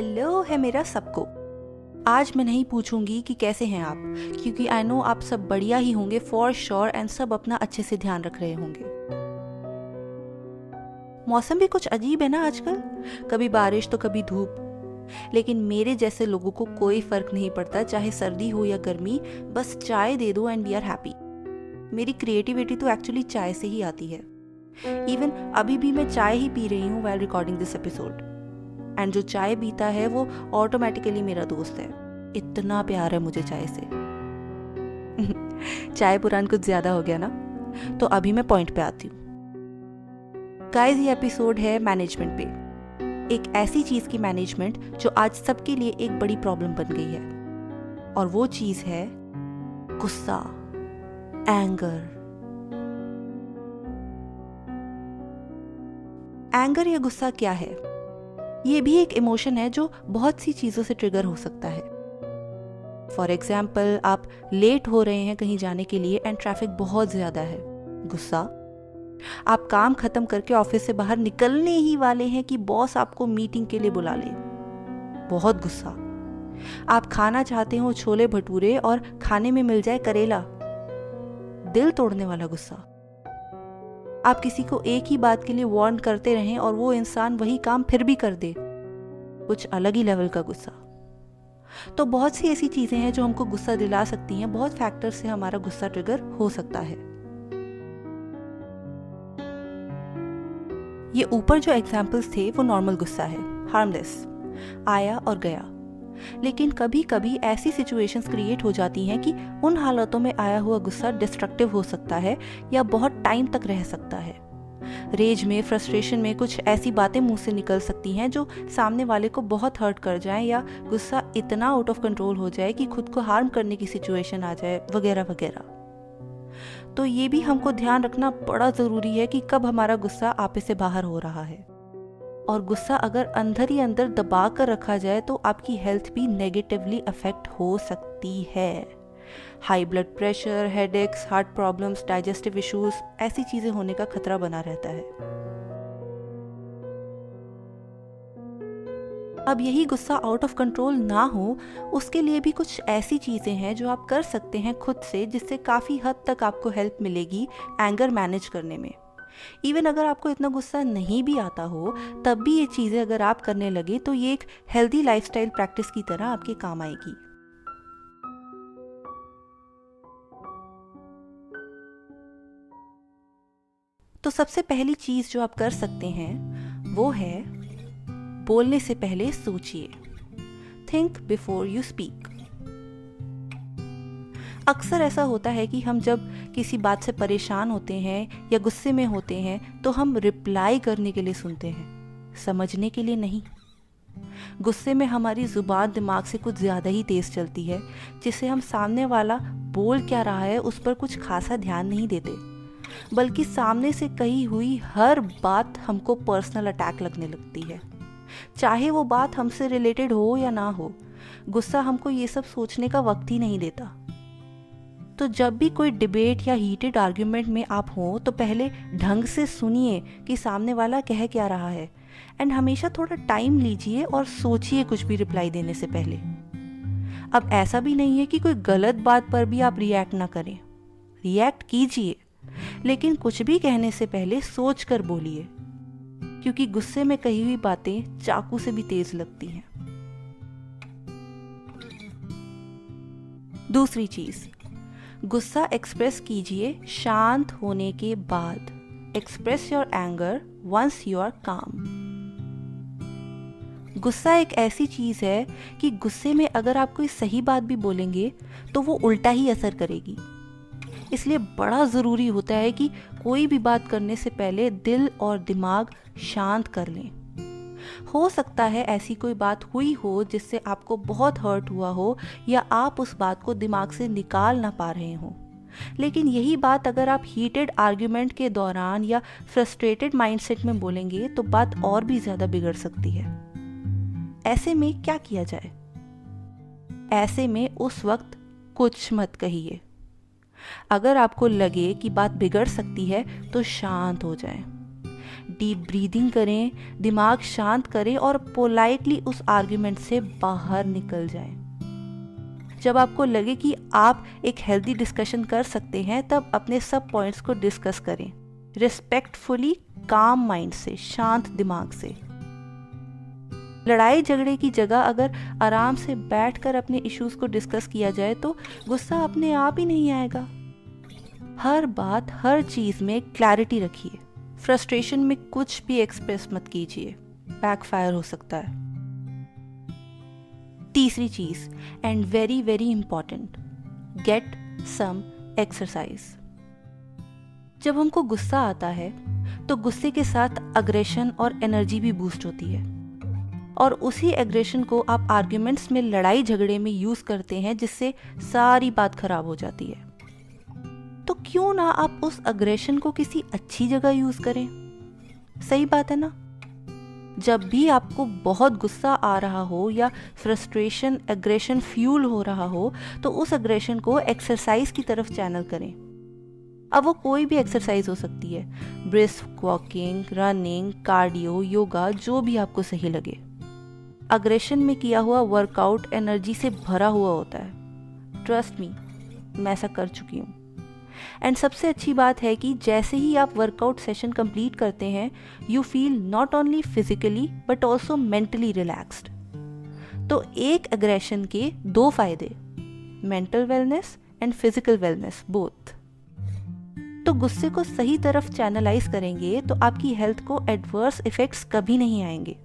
Hello है मेरा सबको। आज मैं नहीं पूछूंगी कि कैसे हैं आप, क्योंकि आई नो आप सब बढ़िया ही होंगे फॉर श्योर एंड सब अपना अच्छे से ध्यान रख रहे होंगे। मौसम भी कुछ अजीब है ना आजकल, कभी बारिश तो कभी धूप, लेकिन मेरे जैसे लोगों को कोई फर्क नहीं पड़ता, चाहे सर्दी हो या गर्मी, बस चाय दे दो एंड वी आर हैप्पी। मेरी क्रिएटिविटी तो एक्चुअली चाय से ही आती है। इवन अभी भी मैं चाय ही पी रही हूँ while recording this episode, and जो चाय पीता है वो ऑटोमेटिकली मेरा दोस्त है। इतना प्यार है मुझे चाय से। चाय पुरान कुछ ज्यादा हो गया ना, तो अभी मैं पॉइंट पे आती हूँ। गाइस, ये एपिसोड है मैनेजमेंट पे, एक ऐसी चीज की मैनेजमेंट जो आज सबके लिए एक बड़ी प्रॉब्लम बन गई है, और वो चीज है गुस्सा, एंगर। एंगर या गुस्सा क्या है? ये भी एक इमोशन है जो बहुत सी चीजों से ट्रिगर हो सकता है। फॉर एग्जाम्पल, आप लेट हो रहे हैं कहीं जाने के लिए एंड ट्रैफिक बहुत ज्यादा है, गुस्सा। आप काम खत्म करके ऑफिस से बाहर निकलने ही वाले हैं कि बॉस आपको मीटिंग के लिए बुला ले, बहुत गुस्सा। आप खाना चाहते हो छोले भटूरे और खाने में मिल जाए करेला, दिल तोड़ने वाला गुस्सा। आप किसी को एक ही बात के लिए वार्न करते रहें और वो इंसान वही काम फिर भी कर दे, कुछ अलग ही लेवल का गुस्सा। तो बहुत सी ऐसी चीजें हैं जो हमको गुस्सा दिला सकती हैं, बहुत फैक्टर से हमारा गुस्सा ट्रिगर हो सकता है। ये ऊपर जो एग्जाम्पल्स थे वो नॉर्मल गुस्सा है, हार्मलेस, आया और गया। लेकिन कभी कभी ऐसी सिचुएशंस क्रिएट हो जाती हैं कि उन हालातों में आया हुआ गुस्सा डिस्ट्रक्टिव हो सकता है या बहुत टाइम तक रह सकता है। रेज में, फ्रस्ट्रेशन में कुछ ऐसी बातें मुंह से निकल सकती हैं जो सामने वाले को बहुत हर्ट कर जाएं, या गुस्सा इतना आउट ऑफ कंट्रोल हो जाए कि खुद को हार्म करने की सिचुएशन आ जाए, वगैरह वगैरह। तो ये भी हमको ध्यान रखना बड़ा ज़रूरी है कि कब हमारा गुस्सा आपे से बाहर हो रहा है। और गुस्सा अगर अंदर ही अंदर दबा कर रखा जाए तो आपकी हेल्थ भी नेगेटिवली अफेक्ट हो सकती है। High blood pressure, headaches, heart problems, digestive issues, ऐसी चीजें होने का खतरा बना रहता है। अब यही गुस्सा आउट ऑफ कंट्रोल ना हो, उसके लिए भी कुछ ऐसी चीजें हैं जो आप कर सकते हैं खुद से, जिससे काफी हद तक आपको हेल्प मिलेगी एंगर मैनेज करने में। इवन अगर आपको इतना गुस्सा नहीं भी आता हो, तब भी ये चीजें अगर आप करने लगे तो ये एक हेल्दी लाइफस्टाइल प्रैक्टिस की तरह आपके काम आएगी। तो सबसे पहली चीज जो आप कर सकते हैं वो है, बोलने से पहले सोचिए। Think before you speak. अक्सर ऐसा होता है कि हम जब किसी बात से परेशान होते हैं या गुस्से में होते हैं तो हम रिप्लाई करने के लिए सुनते हैं, समझने के लिए नहीं। गुस्से में हमारी जुबान दिमाग से कुछ ज़्यादा ही तेज़ चलती है, जिससे हम सामने वाला बोल क्या रहा है उस पर कुछ खासा ध्यान नहीं देते, बल्कि सामने से कही हुई हर बात हमको पर्सनल अटैक लगने लगती है, चाहे वो बात हमसे रिलेटेड हो या ना हो। गुस्सा हमको ये सब सोचने का वक्त ही नहीं देता। तो जब भी कोई डिबेट या हीटेड आर्ग्यूमेंट में आप हो तो पहले ढंग से सुनिए कि सामने वाला कह क्या रहा है, एंड हमेशा थोड़ा टाइम लीजिए और सोचिए कुछ भी रिप्लाई देने से पहले। अब ऐसा भी नहीं है कि कोई गलत बात पर भी आप रिएक्ट ना करें, रिएक्ट कीजिए, लेकिन कुछ भी कहने से पहले सोच कर बोलिए, क्योंकि गुस्से में कही हुई बातें चाकू से भी तेज लगती हैं। दूसरी चीज, गुस्सा एक्सप्रेस कीजिए शांत होने के बाद। Express your anger once you are calm. गुस्सा एक ऐसी चीज है कि गुस्से में अगर आप कोई सही बात भी बोलेंगे तो वो उल्टा ही असर करेगी। इसलिए बड़ा ज़रूरी होता है कि कोई भी बात करने से पहले दिल और दिमाग शांत कर लें। हो सकता है ऐसी कोई बात हुई हो जिससे आपको बहुत हर्ट हुआ हो, या आप उस बात को दिमाग से निकाल ना पा रहे हो, लेकिन यही बात अगर आप हीटेड आर्ग्यूमेंट के दौरान या फ्रस्ट्रेटेड माइंडसेट में बोलेंगे तो बात और भी ज़्यादा बिगड़ सकती है। ऐसे में क्या किया जाए? ऐसे में उस वक्त कुछ मत कहिए। अगर आपको लगे कि बात बिगड़ सकती है तो शांत हो जाएं। डीप ब्रीदिंग करें, दिमाग शांत करें और पोलाइटली उस आर्ग्यूमेंट से बाहर निकल जाएं। जब आपको लगे कि आप एक हेल्दी डिस्कशन कर सकते हैं, तब अपने सब पॉइंट्स को डिस्कस करें, रिस्पेक्टफुली, काम माइंड से, शांत दिमाग से। लड़ाई झगड़े की जगह अगर आराम से बैठकर अपने इश्यूज को डिस्कस किया जाए तो गुस्सा अपने आप ही नहीं आएगा। हर बात, हर चीज में क्लैरिटी रखिए। फ्रस्ट्रेशन में कुछ भी एक्सप्रेस मत कीजिए, बैकफायर हो सकता है। तीसरी चीज, and very very important, get some exercise. जब हमको गुस्सा आता है तो गुस्से के साथ अग्रेशन और एनर्जी भी बूस्ट होती है, और उसी एग्रेशन को आप आर्ग्यूमेंट्स में, लड़ाई झगड़े में यूज करते हैं, जिससे सारी बात खराब हो जाती है। तो क्यों ना आप उस अग्रेशन को किसी अच्छी जगह यूज करें। सही बात है ना। जब भी आपको बहुत गुस्सा आ रहा हो या फ्रस्ट्रेशन, एग्रेशन फ्यूल हो रहा हो, तो उस एग्रेशन को एक्सरसाइज की तरफ चैनल करें। अब वो कोई भी एक्सरसाइज हो सकती है, brisk walking, running, cardio, yoga, जो भी आपको सही लगे। अग्रेशन में किया हुआ वर्कआउट एनर्जी से भरा हुआ होता है। ट्रस्ट मी, मैं ऐसा कर चुकी हूँ। एंड सबसे अच्छी बात है कि जैसे ही आप वर्कआउट सेशन कंप्लीट करते हैं, you feel not only physically but also mentally relaxed. तो एक एग्रेशन के दो फायदे, mental wellness and physical wellness both. तो गुस्से को सही तरफ चैनलाइज करेंगे तो आपकी हेल्थ को एडवर्स इफेक्ट्स कभी नहीं आएंगे।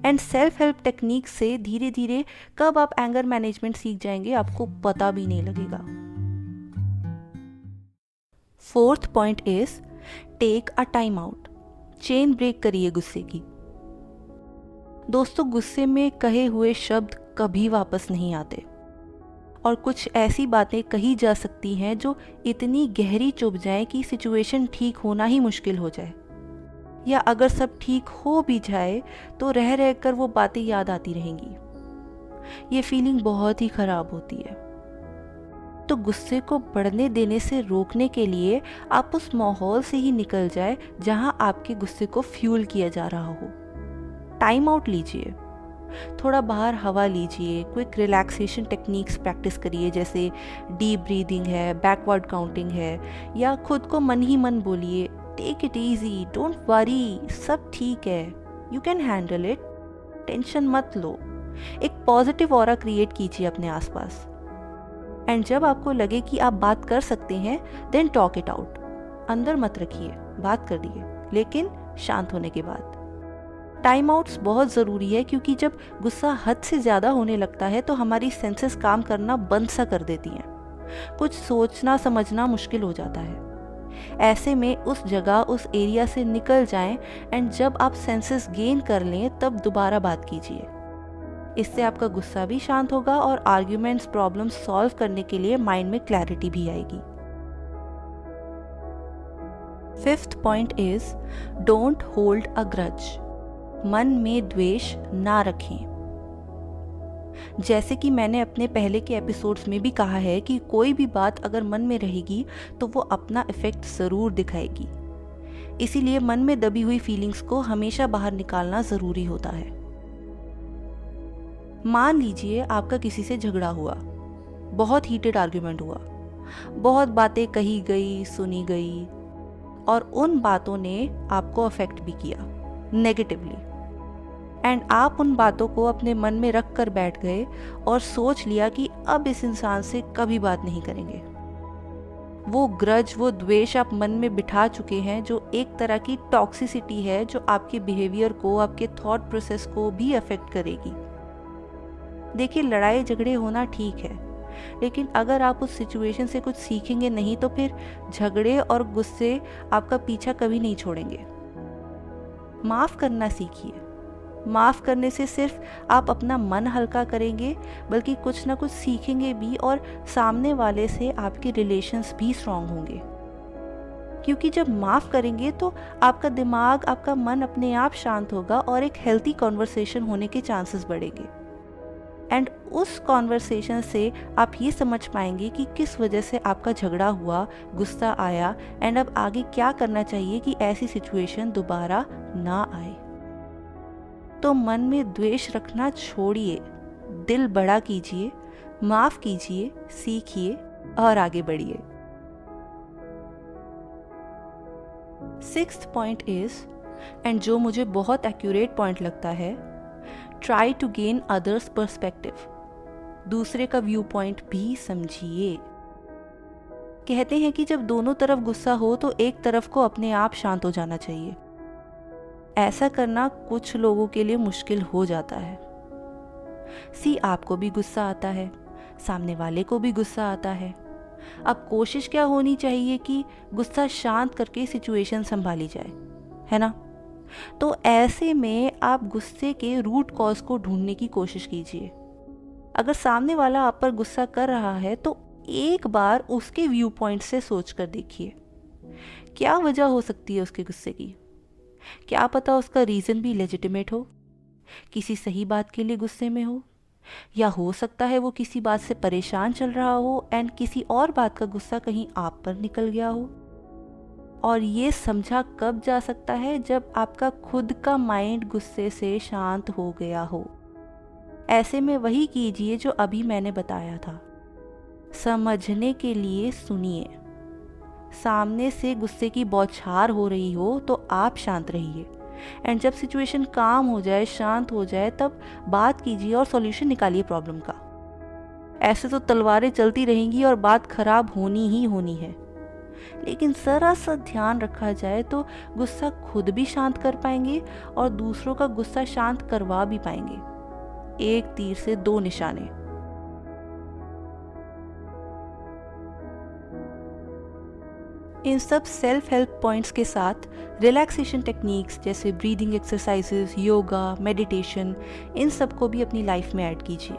एंड सेल्फ हेल्प टेक्निक से धीरे धीरे कब आप एंगर मैनेजमेंट सीख जाएंगे, आपको पता भी नहीं लगेगा। Fourth point is take a time out. Chain break करिए गुस्से की। दोस्तों, गुस्से में कहे हुए शब्द कभी वापस नहीं आते, और कुछ ऐसी बातें कही जा सकती हैं जो इतनी गहरी चुभ जाए कि सिचुएशन ठीक होना ही मुश्किल हो जाए, या अगर सब ठीक हो भी जाए तो रह रह कर वो बातें याद आती रहेंगी। ये फीलिंग बहुत ही खराब होती है। तो गुस्से को बढ़ने देने से रोकने के लिए आप उस माहौल से ही निकल जाए जहां आपके गुस्से को फ्यूल किया जा रहा हो। टाइम आउट लीजिए, थोड़ा बाहर हवा लीजिए, क्विक रिलैक्सेशन टेक्निक्स प्रैक्टिस करिए, जैसे डीप ब्रीदिंग है, बैकवर्ड काउंटिंग है, या खुद को मन ही मन बोलिए, take it easy, don't worry, सब ठीक है, you can handle it, tension मत लो। एक पॉजिटिव ऑरा क्रिएट कीजिए अपने आसपास। एंड जब आपको लगे कि आप बात कर सकते हैं, देन टॉक इट आउट। अंदर मत रखिए, बात कर दिए, लेकिन शांत होने के बाद। टाइम आउट्स बहुत ज़रूरी है, क्योंकि जब गुस्सा हद से ज़्यादा होने लगता है तो हमारी सेंसेस काम करना बंद सा कर देती हैं। कुछ सोचना समझना मुश्किल हो जाता है। ऐसे में उस जगह, उस एरिया से निकल जाएं, एंड जब आप सेंसेस गेन कर लें तब दोबारा बात कीजिए। इससे आपका गुस्सा भी शांत होगा और आर्ग्यूमेंट्स, प्रॉब्लम्स सॉल्व करने के लिए माइंड में क्लैरिटी भी आएगी। Fifth point is don't hold a grudge. मन में द्वेष ना रखें। जैसे कि मैंने अपने पहले के एपिसोड्स में भी कहा है कि कोई भी बात अगर मन में रहेगी तो वो अपना इफेक्ट ज़रूर दिखाएगी। इसीलिए मन में दबी हुई फीलिंग्स को हमेशा बाहर निकालना ज़रूरी होता है। मान लीजिए आपका किसी से झगड़ा हुआ, बहुत हीटेड आर्ग्यूमेंट हुआ, बहुत बातें कही गई, सुनी गई, और उन बातों ने आपको अफेक्ट भी किया नेगेटिवली। एंड आप उन बातों को अपने मन में रख कर बैठ गए और सोच लिया कि अब इस इंसान से कभी बात नहीं करेंगे। वो ग्रज, वो द्वेष आप मन में बिठा चुके हैं, जो एक तरह की टॉक्सिसिटी है, जो आपके बिहेवियर को, आपके थॉट प्रोसेस को भी अफेक्ट करेगी। देखिए, लड़ाई झगड़े होना ठीक है, लेकिन अगर आप उस सिचुएशन से कुछ सीखेंगे नहीं तो फिर झगड़े और गुस्से आपका पीछा कभी नहीं छोड़ेंगे। माफ़ करना सीखिए। माफ़ करने से सिर्फ आप अपना मन हल्का करेंगे, बल्कि कुछ ना कुछ सीखेंगे भी, और सामने वाले से आपके रिलेशंस भी स्ट्रांग होंगे। क्योंकि जब माफ़ करेंगे तो आपका दिमाग, आपका मन अपने आप शांत होगा और एक हेल्थी कॉन्वर्सेशन होने के चांसेस बढ़ेंगे। एंड उस कॉन्वर्सेशन से आप ये समझ पाएंगे कि किस वजह से आपका झगड़ा हुआ, गुस्सा आया, एंड अब आगे क्या करना चाहिए कि ऐसी सिचुएशन दोबारा ना आए। तो मन में द्वेष रखना छोड़िए, दिल बड़ा कीजिए, माफ कीजिए, सीखिए और आगे बढ़िए। 6th पॉइंट इज, एंड जो मुझे बहुत एक्यूरेट पॉइंट लगता है, try to gain others perspective. दूसरे का व्यू पॉइंट भी समझिए। कहते हैं कि जब दोनों तरफ गुस्सा हो तो एक तरफ को अपने आप शांत हो जाना चाहिए। ऐसा करना कुछ लोगों के लिए मुश्किल हो जाता है। आपको भी गुस्सा आता है, सामने वाले को भी गुस्सा आता है। अब कोशिश क्या होनी चाहिए कि गुस्सा शांत करके सिचुएशन संभाली जाए, है ना? तो ऐसे में आप गुस्से के रूट कॉज को ढूंढने की कोशिश कीजिए। अगर सामने वाला आप पर गुस्सा कर रहा है तो एक बार उसके व्यू पॉइंट से सोच कर देखिए, क्या वजह हो सकती है उसके गुस्से की। क्या पता उसका रीज़न भी लेजिटिमेट हो, किसी सही बात के लिए गुस्से में हो, या हो सकता है वो किसी बात से परेशान चल रहा हो एंड किसी और बात का गुस्सा कहीं आप पर निकल गया हो। और ये समझा कब जा सकता है? जब आपका खुद का माइंड गुस्से से शांत हो गया हो। ऐसे में वही कीजिए जो अभी मैंने बताया था। समझने के लिए सुनिए। सामने से गुस्से की बौछार हो रही हो तो आप शांत रहिए, एंड जब सिचुएशन काम हो जाए, शांत हो जाए, तब बात कीजिए और सॉल्यूशन निकालिए प्रॉब्लम का। ऐसे तो तलवारें चलती रहेंगी और बात खराब होनी ही होनी है। लेकिन जरा सा ध्यान रखा जाए तो गुस्सा खुद भी शांत कर पाएंगे और दूसरों का गुस्सा शांत करवा भी पाएंगे। एक तीर से दो निशाने। इन सब सेल्फ हेल्प पॉइंट्स के साथ रिलैक्सेशन टेक्निक्स जैसे ब्रीदिंग एक्सरसाइजेस, योगा, मेडिटेशन, इन सब को भी अपनी लाइफ में ऐड कीजिए।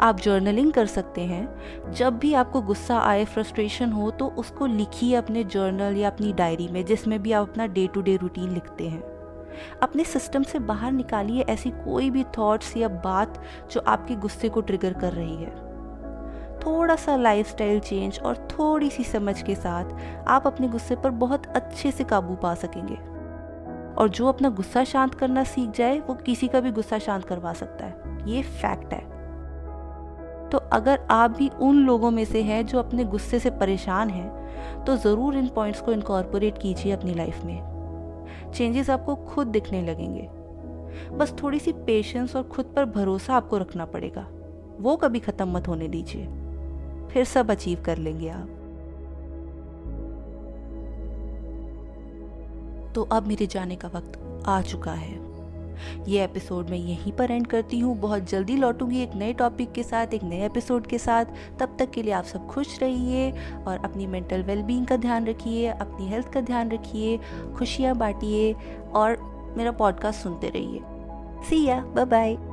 आप जर्नलिंग कर सकते हैं। जब भी आपको गुस्सा आए, फ्रस्ट्रेशन हो, तो उसको लिखिए अपने जर्नल या अपनी डायरी में, जिसमें भी आप अपना डे टू डे रूटीन लिखते हैं। अपने सिस्टम से बाहर निकालिए ऐसी कोई भी थॉट्स या बात जो आपके गुस्से को ट्रिगर कर रही है। थोड़ा सा लाइफस्टाइल चेंज और थोड़ी सी समझ के साथ आप अपने गुस्से पर बहुत अच्छे से काबू पा सकेंगे। और जो अपना गुस्सा शांत करना सीख जाए वो किसी का भी गुस्सा शांत करवा सकता है, ये फैक्ट है। तो अगर आप भी उन लोगों में से हैं जो अपने गुस्से से परेशान हैं, तो ज़रूर इन पॉइंट्स को इनकॉर्पोरेट कीजिए अपनी लाइफ में। चेंजेस आपको खुद दिखने लगेंगे। बस थोड़ी सी पेशेंस और खुद पर भरोसा आपको रखना पड़ेगा। वो कभी ख़त्म मत होने दीजिए, फिर सब अचीव कर लेंगे आप। तो अब मेरे जाने का वक्त आ चुका है। ये एपिसोड मैं यहीं पर एंड करती हूँ। बहुत जल्दी लौटूंगी एक नए टॉपिक के साथ, एक नए एपिसोड के साथ। तब तक के लिए आप सब खुश रहिए और अपनी मेंटल वेलबींग का ध्यान रखिए, अपनी हेल्थ का ध्यान रखिए, खुशियाँ बांटिए और मेरा पॉडकास्ट सुनते रहिए। सी या, बाय बाय।